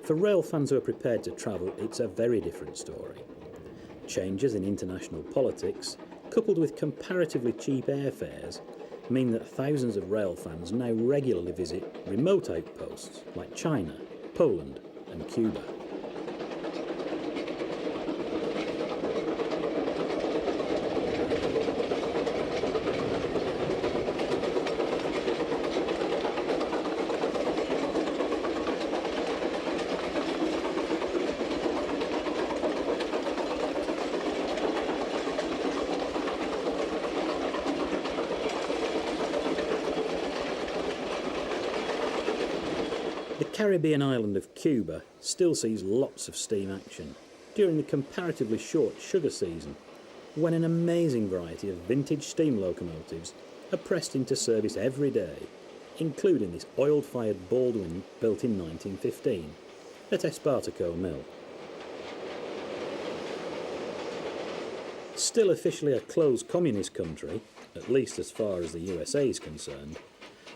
For rail fans who are prepared to travel, it's a very different story. Changes in international politics, coupled with comparatively cheap airfares, mean that thousands of rail fans now regularly visit remote outposts like China, Poland and Cuba. The Caribbean island of Cuba still sees lots of steam action during the comparatively short sugar season, when an amazing variety of vintage steam locomotives are pressed into service every day, including this oil-fired Baldwin built in 1915 at Espartaco Mill. Still officially a closed communist country, at least as far as the USA is concerned,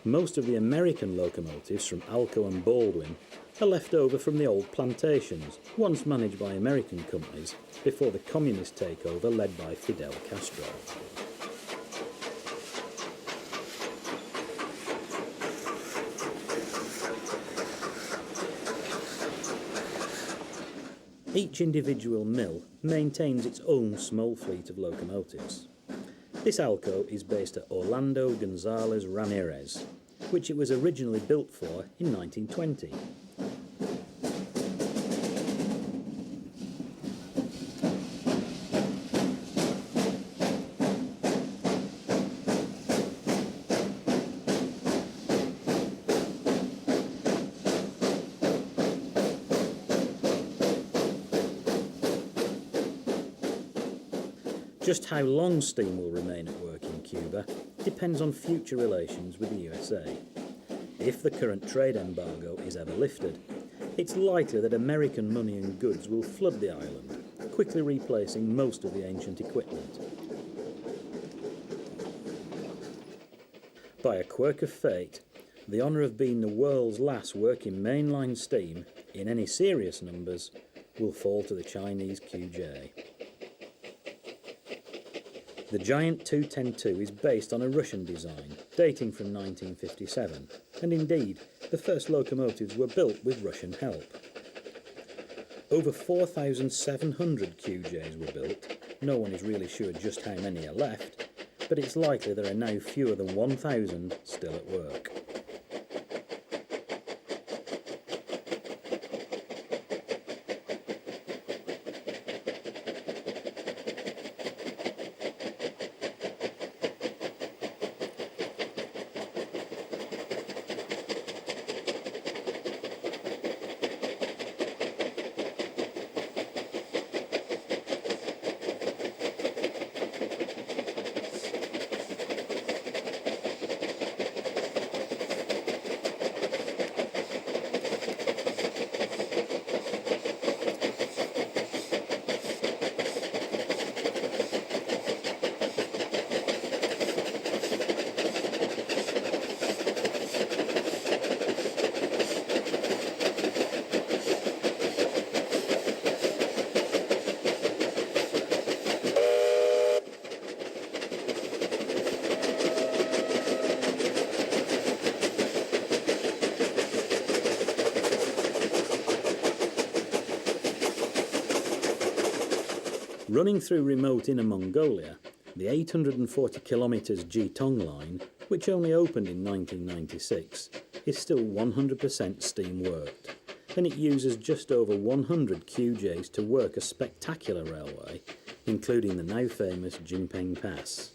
most of the American locomotives from Alco and Baldwin are left over from the old plantations, once managed by American companies before the communist takeover led by Fidel Castro. Each individual mill maintains its own small fleet of locomotives. This Alco is based at Orlando Gonzalez Ramirez, which it was originally built for in 1920. Just how long steam will remain at work in Cuba depends on future relations with the USA. If the current trade embargo is ever lifted, it's likely that American money and goods will flood the island, quickly replacing most of the ancient equipment. By a quirk of fate, the honour of being the world's last working mainline steam, in any serious numbers, will fall to the Chinese QJ. The giant 210-2 is based on a Russian design, dating from 1957, and indeed, the first locomotives were built with Russian help. Over 4,700 QJs were built. No one is really sure just how many are left, but it's likely there are now fewer than 1,000 still at work. Running through remote Inner Mongolia, the 840 km Jitong line, which only opened in 1996, is still 100% steam worked, and it uses just over 100 QJs to work a spectacular railway, including the now famous Jinpeng Pass.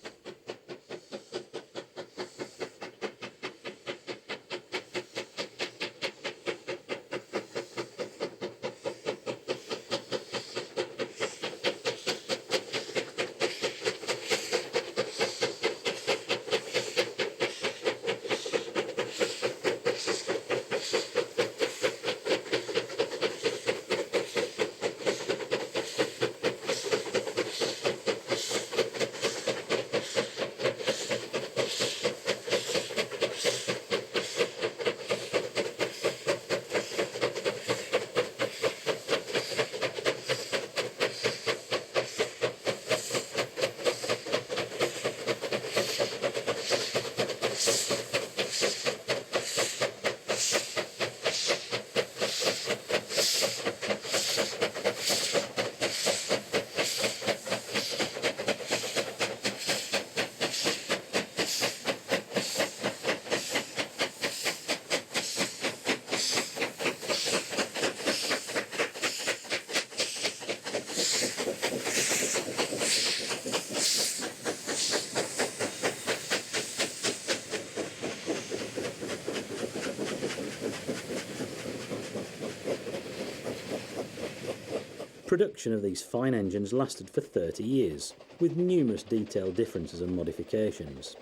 Production of these fine engines lasted for 30 years, with numerous detailed differences and modifications.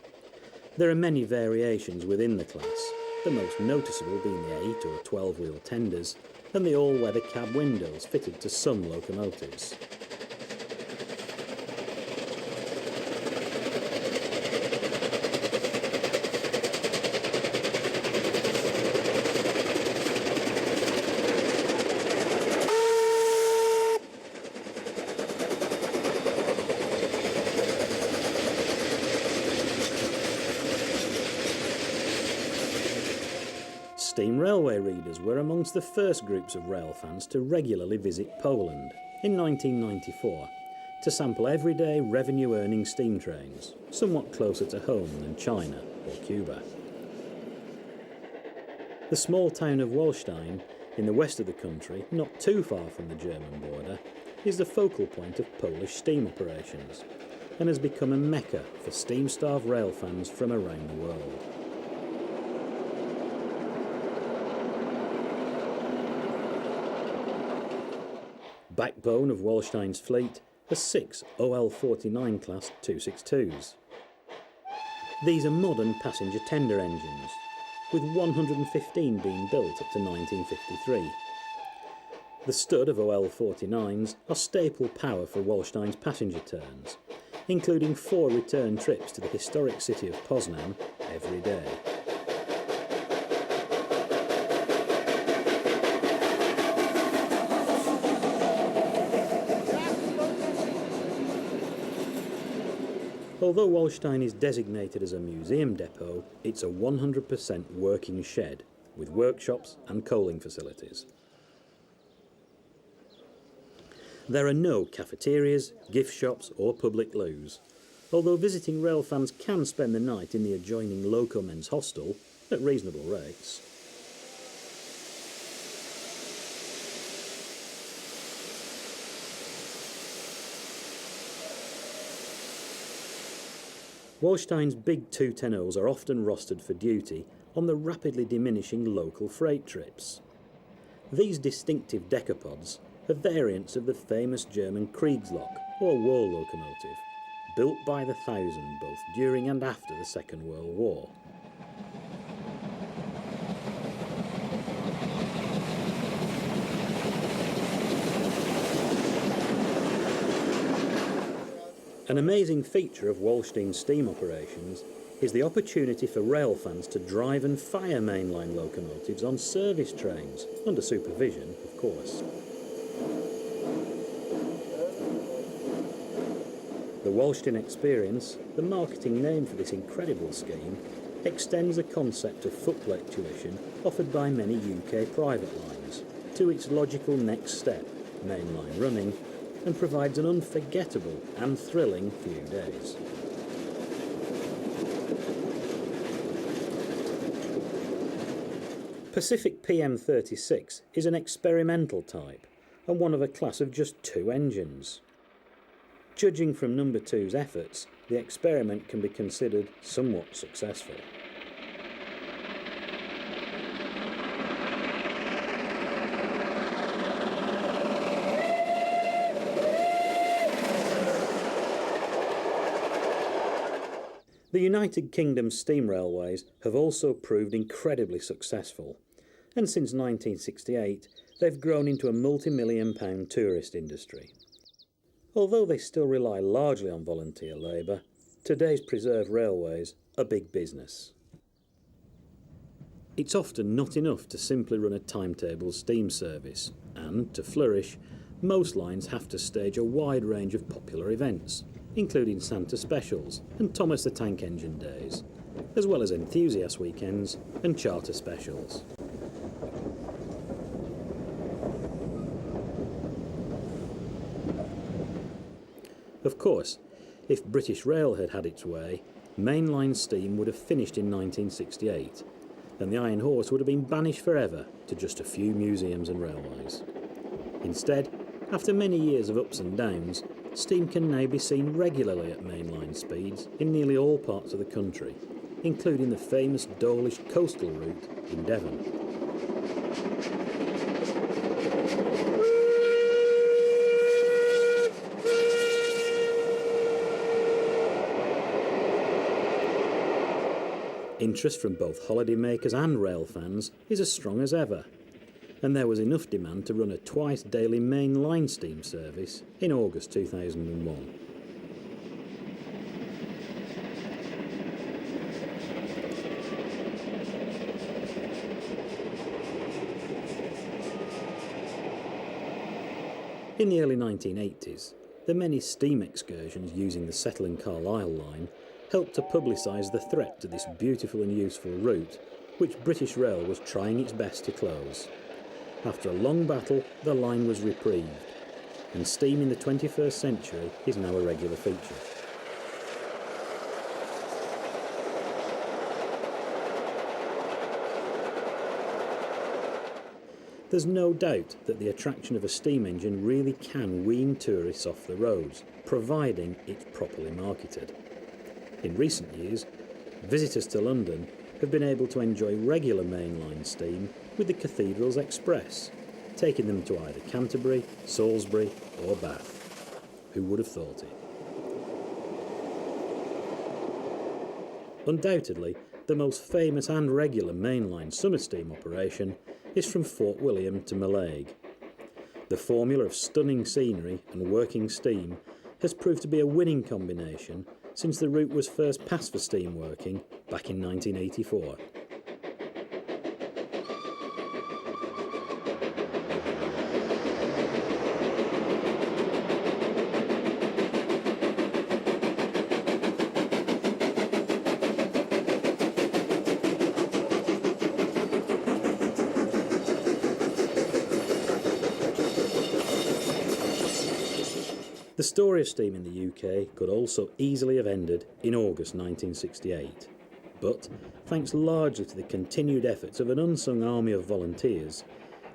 There are many variations within the class, the most noticeable being the 8 or 12-wheel tenders and the all-weather cab windows fitted to some locomotives. Steam railway readers were amongst the first groups of rail fans to regularly visit Poland in 1994 to sample everyday revenue-earning steam trains, somewhat closer to home than China or Cuba. The small town of Wallstein, in the west of the country, not too far from the German border, is the focal point of Polish steam operations and has become a mecca for steam-starved rail fans from around the world. Backbone of Wallstein's fleet are 6 OL-49 class 262s. These are modern passenger tender engines, with 115 being built up to 1953. The stud of OL-49s are staple power for Wallstein's passenger turns, including 4 return trips to the historic city of Poznan every day. Although Wallstein is designated as a museum depot, it's a 100% working shed, with workshops and coaling facilities. There are no cafeterias, gift shops or public loos, although visiting rail fans can spend the night in the adjoining Locomen's hostel at reasonable rates. Wallstein's big 210s are often rostered for duty on the rapidly diminishing local freight trips. These distinctive decapods are variants of the famous German Kriegslok or war locomotive, built by the thousand both during and after the Second World War. An amazing feature of Wallstein steam operations is the opportunity for rail fans to drive and fire mainline locomotives on service trains, under supervision, of course. The Wallstein Experience, the marketing name for this incredible scheme, extends the concept of footplate tuition offered by many UK private lines to its logical next step, mainline running, and provides an unforgettable and thrilling few days. Pacific PM36 is an experimental type and one of a class of just 2 engines. Judging from number 2's efforts, the experiment can be considered somewhat successful. The United Kingdom steam railways have also proved incredibly successful, and since 1968 they've grown into a multi-million-pound tourist industry. Although they still rely largely on volunteer labour, today's preserved railways are big business. It's often not enough to simply run a timetable steam service, and to flourish, most lines have to stage a wide range of popular events, including Santa Specials and Thomas the Tank Engine Days, as well as enthusiast weekends and charter specials. Of course, if British Rail had had its way, mainline steam would have finished in 1968, and the Iron Horse would have been banished forever to just a few museums and railways. Instead, after many years of ups and downs, steam can now be seen regularly at mainline speeds in nearly all parts of the country, including the famous Dawlish coastal route in Devon. Interest from both holidaymakers and rail fans is as strong as ever, and there was enough demand to run a twice-daily main line steam service in August 2001. In the early 1980s, the many steam excursions using the Settle and Carlisle line helped to publicise the threat to this beautiful and useful route, which British Rail was trying its best to close. After a long battle, the line was reprieved, and steam in the 21st century is now a regular feature. There's no doubt that the attraction of a steam engine really can wean tourists off the roads, providing it's properly marketed. In recent years, visitors to London have been able to enjoy regular mainline steam with the Cathedral's Express, taking them to either Canterbury, Salisbury or Bath. Who would have thought it? Undoubtedly, the most famous and regular mainline summer steam operation is from Fort William to Mallaig. The formula of stunning scenery and working steam has proved to be a winning combination since the route was first passed for steam working back in 1984. The story of steam in the UK could also easily have ended in August 1968. But, thanks largely to the continued efforts of an unsung army of volunteers,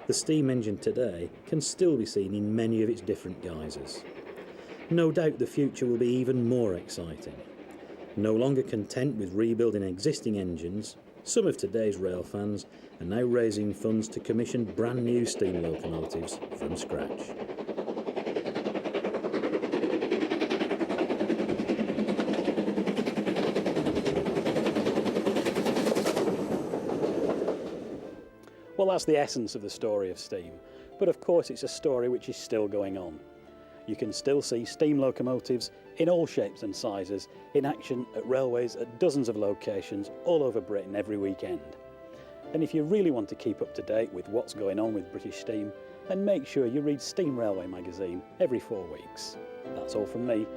the steam engine today can still be seen in many of its different guises. No doubt the future will be even more exciting. No longer content with rebuilding existing engines, some of today's rail fans are now raising funds to commission brand new steam locomotives from scratch. Well, that's the essence of the story of steam, but of course it's a story which is still going on. You can still see steam locomotives in all shapes and sizes in action at railways at dozens of locations all over Britain every weekend. And if you really want to keep up to date with what's going on with British Steam, then make sure you read Steam Railway magazine every 4 weeks. That's all from me.